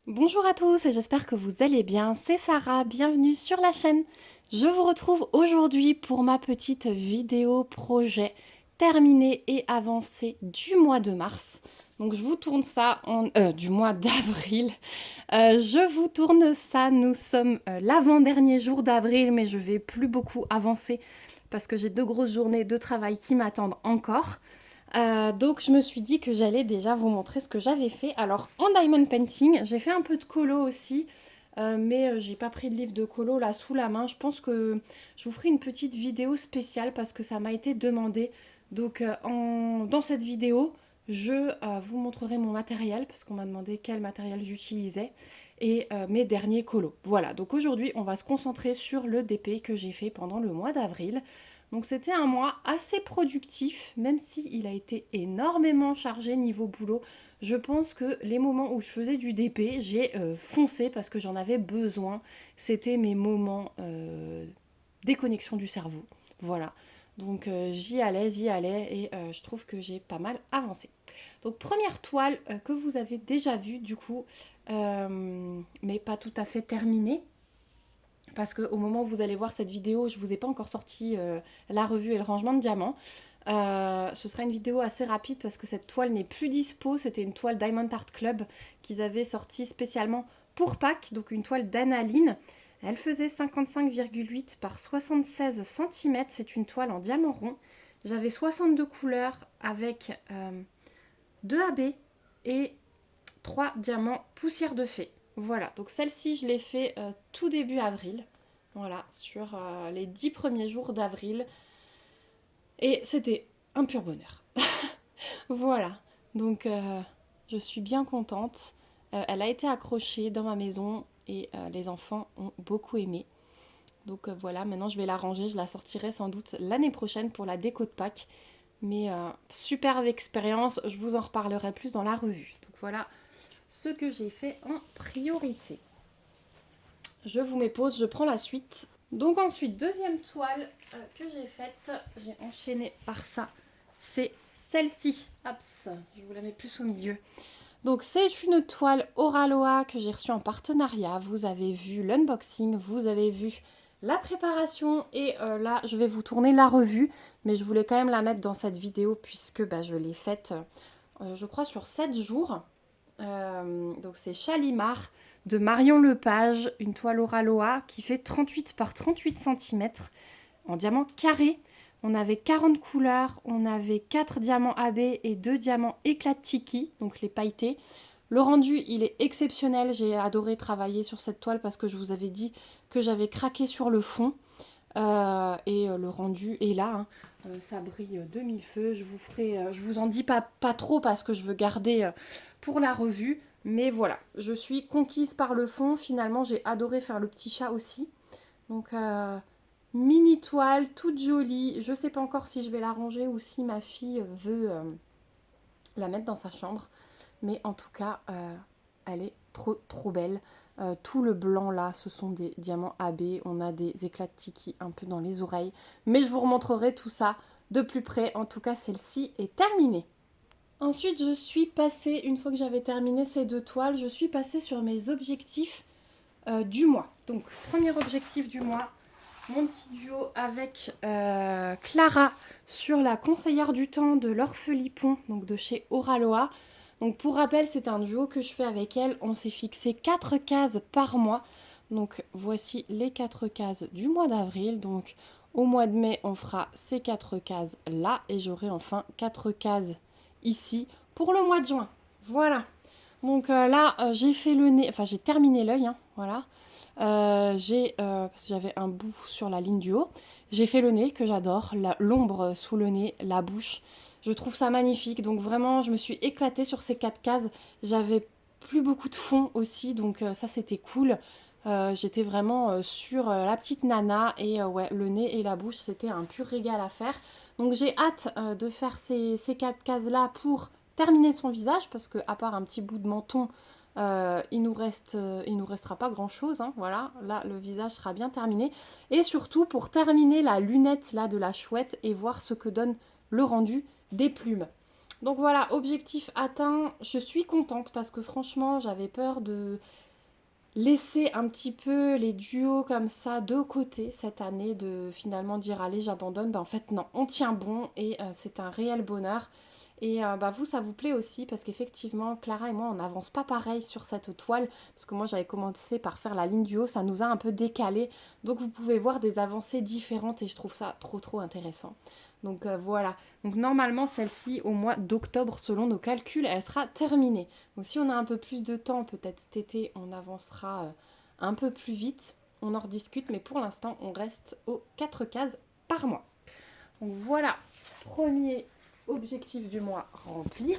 Bonjour à tous et j'espère que vous allez bien, c'est Sarah, bienvenue sur la chaîne. Je vous retrouve aujourd'hui pour ma petite vidéo projet terminée et avancée du mois de mars. Donc je vous tourne ça du mois d'avril. Je vous tourne ça, nous sommes l'avant-dernier jour d'avril mais je vais plus beaucoup avancer parce que j'ai 2 grosses journées de travail qui m'attendent encore. Donc je me suis dit que j'allais déjà vous montrer ce que j'avais fait. Alors en diamond painting, j'ai fait un peu de colo aussi, mais j'ai pas pris de livre de colo là sous la main. Je pense que je vous ferai une petite vidéo spéciale parce que ça m'a été demandé. Donc dans cette vidéo, je vous montrerai mon matériel parce qu'on m'a demandé quel matériel j'utilisais et mes derniers colos. Voilà, donc aujourd'hui on va se concentrer sur le DP que j'ai fait pendant le mois d'avril. Donc c'était un mois assez productif, même s'il a été énormément chargé niveau boulot. Je pense que les moments où je faisais du DP, j'ai foncé parce que j'en avais besoin. C'était mes moments déconnexion du cerveau. Voilà. Donc j'y allais et je trouve que j'ai pas mal avancé. Donc première toile que vous avez déjà vue du coup, mais pas tout à fait terminée parce qu'au moment où vous allez voir cette vidéo, je ne vous ai pas encore sorti la revue et le rangement de diamants. Ce sera une vidéo assez rapide parce que cette toile n'est plus dispo. C'était une toile Diamond Art Club qu'ils avaient sortie spécialement pour Pâques, donc une toile d'analine. Elle faisait 55,8 par 76 cm. C'est une toile en diamant rond. J'avais 62 couleurs avec 2 AB et 3 diamants poussière de fée. Voilà, donc celle-ci, je l'ai fait tout début avril. Voilà, sur les 10 premiers jours d'avril. Et c'était un pur bonheur. Voilà, donc je suis bien contente. Elle a été accrochée dans ma maison et les enfants ont beaucoup aimé. Donc voilà, maintenant je vais la ranger. Je la sortirai sans doute l'année prochaine pour la déco de Pâques. Mais superbe expérience, je vous en reparlerai plus dans la revue. Donc voilà ce que j'ai fait en priorité. Je vous mets pause, je prends la suite. Donc ensuite, deuxième toile que j'ai faite, j'ai enchaîné par ça, c'est celle-ci. Hop, je vous la mets plus au milieu. Donc c'est une toile Oraloa que j'ai reçue en partenariat. Vous avez vu l'unboxing, vous avez vu la préparation et là je vais vous tourner la revue. Mais je voulais quand même la mettre dans cette vidéo puisque je l'ai faite je crois sur 7 jours. Donc c'est Chalimar de Marion Lepage, une toile Oraloa qui fait 38 par 38 cm en diamant carré. On avait 40 couleurs, on avait 4 diamants AB et 2 diamants éclat tiki, donc les pailletés. Le rendu, il est exceptionnel. J'ai adoré travailler sur cette toile parce que je vous avais dit que j'avais craqué sur le fond. Et le rendu est là, hein. Ça brille de mille feux. Je vous en dis pas trop parce que je veux garder pour la revue. Mais voilà, je suis conquise par le fond. Finalement, j'ai adoré faire le petit chat aussi. Donc, mini toile, toute jolie. Je sais pas encore si je vais la ranger ou si ma fille veut la mettre dans sa chambre. Mais en tout cas, elle est trop belle. Tout le blanc là, ce sont des diamants AB. On a des éclats de tiki un peu dans les oreilles. Mais je vous remontrerai tout ça de plus près. En tout cas, celle-ci est terminée. Ensuite, je suis passée, une fois que j'avais terminé ces 2 toiles, je suis passée sur mes objectifs du mois. Donc, premier objectif du mois, mon petit duo avec Clara sur la conseillère du temps de l'Orphelipon, donc de chez Oraloa. Donc pour rappel, c'est un duo que je fais avec elle. On s'est fixé 4 cases par mois. Donc voici les 4 cases du mois d'avril. Donc au mois de mai, on fera ces 4 cases là. Et j'aurai enfin 4 cases ici pour le mois de juin. Voilà. Donc là, j'ai fait le nez, enfin j'ai terminé l'œil, hein, voilà. Parce que j'avais un bout sur la ligne du haut. J'ai fait le nez que j'adore, l'ombre sous le nez, la bouche. Je trouve ça magnifique. Donc vraiment, je me suis éclatée sur ces 4 cases. J'avais plus beaucoup de fond aussi, donc ça c'était cool. J'étais vraiment sur la petite nana et ouais, le nez et la bouche, c'était un pur régal à faire. Donc j'ai hâte de faire ces 4 cases-là pour terminer son visage parce que à part un petit bout de menton, il nous restera pas grand chose, hein, voilà, là le visage sera bien terminé et surtout pour terminer la lunette là de la chouette et voir ce que donne le rendu des plumes. Donc voilà, objectif atteint, je suis contente parce que franchement j'avais peur de laisser un petit peu les duos comme ça de côté cette année, de finalement dire allez j'abandonne, en fait non, on tient bon et c'est un réel bonheur. Et vous, ça vous plaît aussi parce qu'effectivement, Clara et moi, on n'avance pas pareil sur cette toile. Parce que moi, j'avais commencé par faire la ligne du haut, ça nous a un peu décalé. Donc, vous pouvez voir des avancées différentes et je trouve ça trop intéressant. Donc, voilà. Donc, normalement, celle-ci, au mois d'octobre, selon nos calculs, elle sera terminée. Donc, si on a un peu plus de temps, peut-être cet été, on avancera un peu plus vite. On en rediscute, mais pour l'instant, on reste aux 4 cases par mois. Donc, voilà. Premier objectif du mois rempli.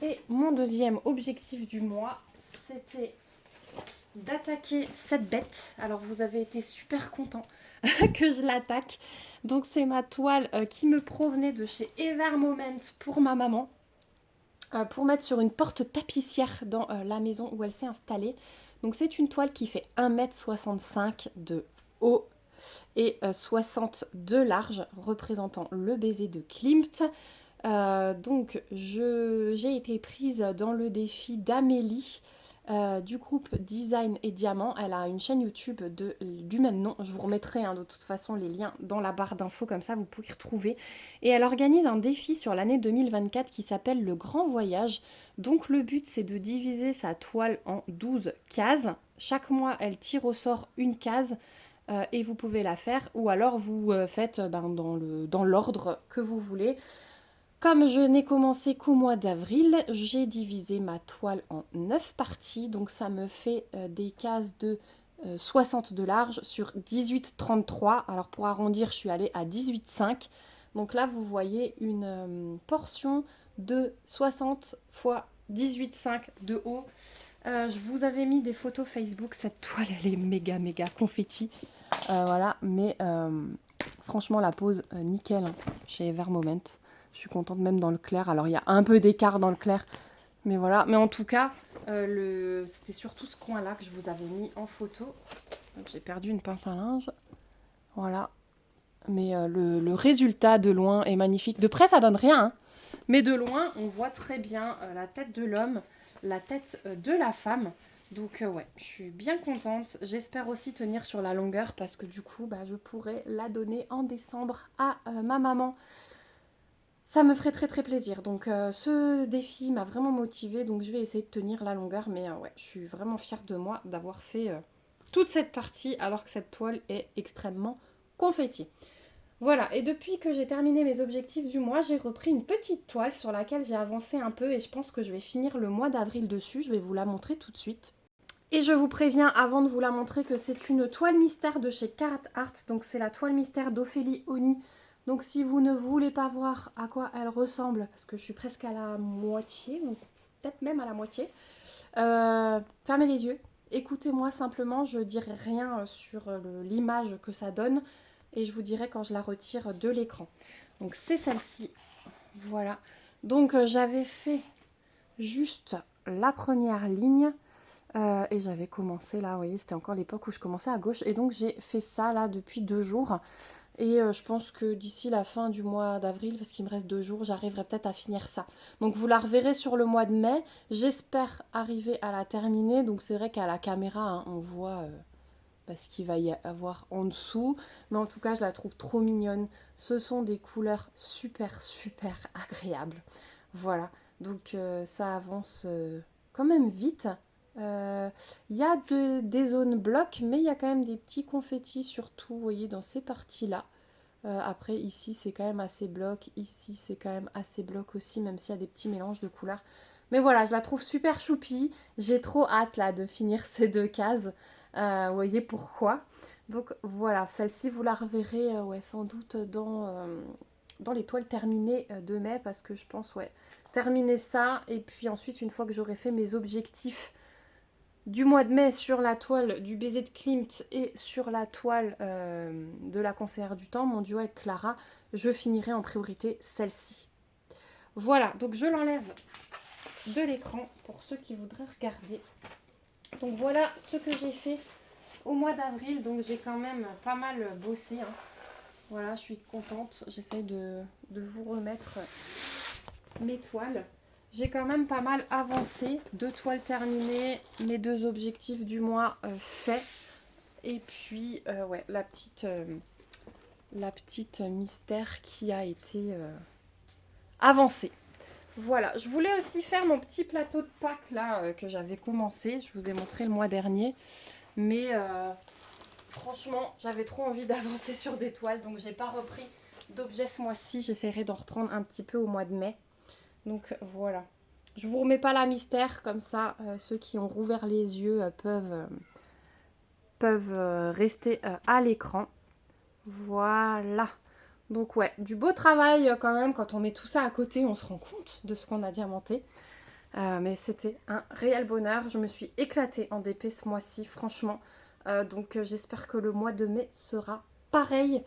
Et mon deuxième objectif du mois, c'était d'attaquer cette bête. Alors vous avez été super content que je l'attaque. Donc c'est ma toile qui me provenait de chez Evermoment pour ma maman. Pour mettre sur une porte tapissière dans la maison où elle s'est installée. Donc c'est une toile qui fait 1,65 m de haut et 60 de large, représentant le baiser de Klimt. Donc j'ai été prise dans le défi d'Amélie du groupe Design et Diamant. Elle a une chaîne YouTube du même nom. Je vous remettrai de toute façon les liens dans la barre d'infos, comme ça vous pouvez y retrouver. Et elle organise un défi sur l'année 2024 qui s'appelle le Grand Voyage. Donc le but c'est de diviser sa toile en 12 cases. Chaque mois elle tire au sort une case. Et vous pouvez la faire, ou alors vous faites dans l'ordre que vous voulez. Comme je n'ai commencé qu'au mois d'avril, j'ai divisé ma toile en 9 parties, donc ça me fait des cases de 60 de large sur 18,33. Alors pour arrondir, je suis allée à 18,5. Donc là, vous voyez une portion de 60 x 18,5 de haut. Je vous avais mis des photos Facebook, cette toile elle est méga confetti. Voilà, mais franchement la pose nickel hein, chez Evermoment. Je suis contente même dans le clair. Alors il y a un peu d'écart dans le clair, mais voilà. Mais en tout cas, c'était surtout ce coin-là que je vous avais mis en photo. J'ai perdu une pince à linge. Voilà. Mais le résultat de loin est magnifique. De près, ça donne rien. Hein. Mais de loin, on voit très bien la tête de l'homme, la tête de la femme. Donc ouais, je suis bien contente. J'espère aussi tenir sur la longueur parce que du coup, je pourrais la donner en décembre à ma maman. Ça me ferait très plaisir. Donc ce défi m'a vraiment motivée. Donc je vais essayer de tenir la longueur. Mais ouais, je suis vraiment fière de moi d'avoir fait toute cette partie alors que cette toile est extrêmement confetti. Voilà, et depuis que j'ai terminé mes objectifs du mois, j'ai repris une petite toile sur laquelle j'ai avancé un peu et je pense que je vais finir le mois d'avril dessus. Je vais vous la montrer tout de suite. Et je vous préviens avant de vous la montrer que c'est une toile mystère de chez Carat Art. Donc c'est la toile mystère d'Ophélie Oni. Donc si vous ne voulez pas voir à quoi elle ressemble, parce que je suis presque à la moitié, ou peut-être même à la moitié, fermez les yeux. Écoutez-moi simplement, je ne dirai rien sur l'image que ça donne. Et je vous dirai quand je la retire de l'écran. Donc c'est celle-ci. Voilà. Donc j'avais fait juste la première ligne. Et j'avais commencé là, vous voyez, c'était encore l'époque où je commençais à gauche. Et donc j'ai fait ça là depuis 2 jours. Et je pense que d'ici la fin du mois d'avril, parce qu'il me reste 2 jours, j'arriverai peut-être à finir ça. Donc vous la reverrez sur le mois de mai. J'espère arriver à la terminer. Donc c'est vrai qu'à la caméra, hein, on voit ce qu'il va y avoir en dessous. Mais en tout cas, je la trouve trop mignonne. Ce sont des couleurs super agréables. Voilà. Donc ça avance quand même vite. Il y a des zones blocs, mais il y a quand même des petits confettis, surtout, vous voyez, dans ces parties-là. Après, ici, c'est quand même assez bloc. Ici, c'est quand même assez bloc aussi, même s'il y a des petits mélanges de couleurs. Mais voilà, je la trouve super choupie. J'ai trop hâte, là, de finir ces 2 cases. Vous voyez pourquoi. Donc, voilà, celle-ci, vous la reverrez, sans doute dans les toiles terminées de mai, parce que je pense, terminer ça. Et puis ensuite, une fois que j'aurai fait mes objectifs du mois de mai sur la toile du baiser de Klimt et sur la toile de la conseillère du temps, mon duo avec Clara, je finirai en priorité celle-ci. Voilà, donc je l'enlève de l'écran pour ceux qui voudraient regarder. Donc voilà ce que j'ai fait au mois d'avril, donc j'ai quand même pas mal bossé. Hein. Voilà, je suis contente, j'essaye de vous remettre mes toiles. J'ai quand même pas mal avancé. 2 toiles terminées, mes 2 objectifs du mois faits. Et puis, ouais, la petite mystère qui a été avancée. Voilà, je voulais aussi faire mon petit plateau de Pâques là que j'avais commencé. Je vous ai montré le mois dernier. Mais franchement, j'avais trop envie d'avancer sur des toiles. Donc, j'ai pas repris d'objets ce mois-ci. J'essaierai d'en reprendre un petit peu au mois de mai. Donc, voilà. Je vous remets pas la mystère. Comme ça, ceux qui ont rouvert les yeux peuvent rester à l'écran. Voilà. Donc ouais, du beau travail quand même. Quand on met tout ça à côté, on se rend compte de ce qu'on a diamanté. Mais c'était un réel bonheur. Je me suis éclatée en DP ce mois-ci, franchement. Donc j'espère que le mois de mai sera pareil.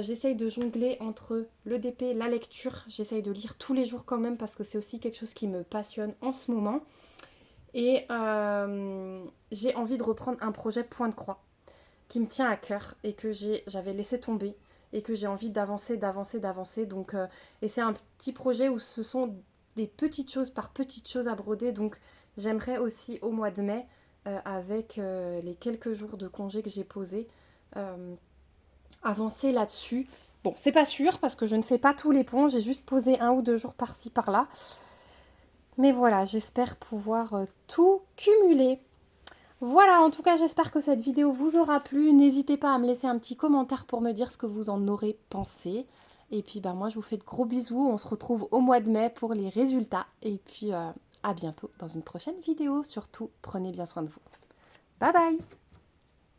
J'essaye de jongler entre le DP, la lecture. J'essaye de lire tous les jours quand même parce que c'est aussi quelque chose qui me passionne en ce moment. Et j'ai envie de reprendre un projet point de croix qui me tient à cœur et que j'avais laissé tomber et que j'ai envie d'avancer. Donc, et c'est un petit projet où ce sont des petites choses par petites choses à broder. Donc j'aimerais aussi au mois de mai, avec les quelques jours de congé que j'ai posés, avancer là-dessus. Bon, c'est pas sûr parce que je ne fais pas tous les ponts, j'ai juste posé 1 ou 2 jours par-ci par-là. Mais voilà, j'espère pouvoir tout cumuler. Voilà, en tout cas, j'espère que cette vidéo vous aura plu. N'hésitez pas à me laisser un petit commentaire pour me dire ce que vous en aurez pensé. Et puis, moi, je vous fais de gros bisous. On se retrouve au mois de mai pour les résultats. Et puis, à bientôt dans une prochaine vidéo. Surtout, prenez bien soin de vous. Bye bye!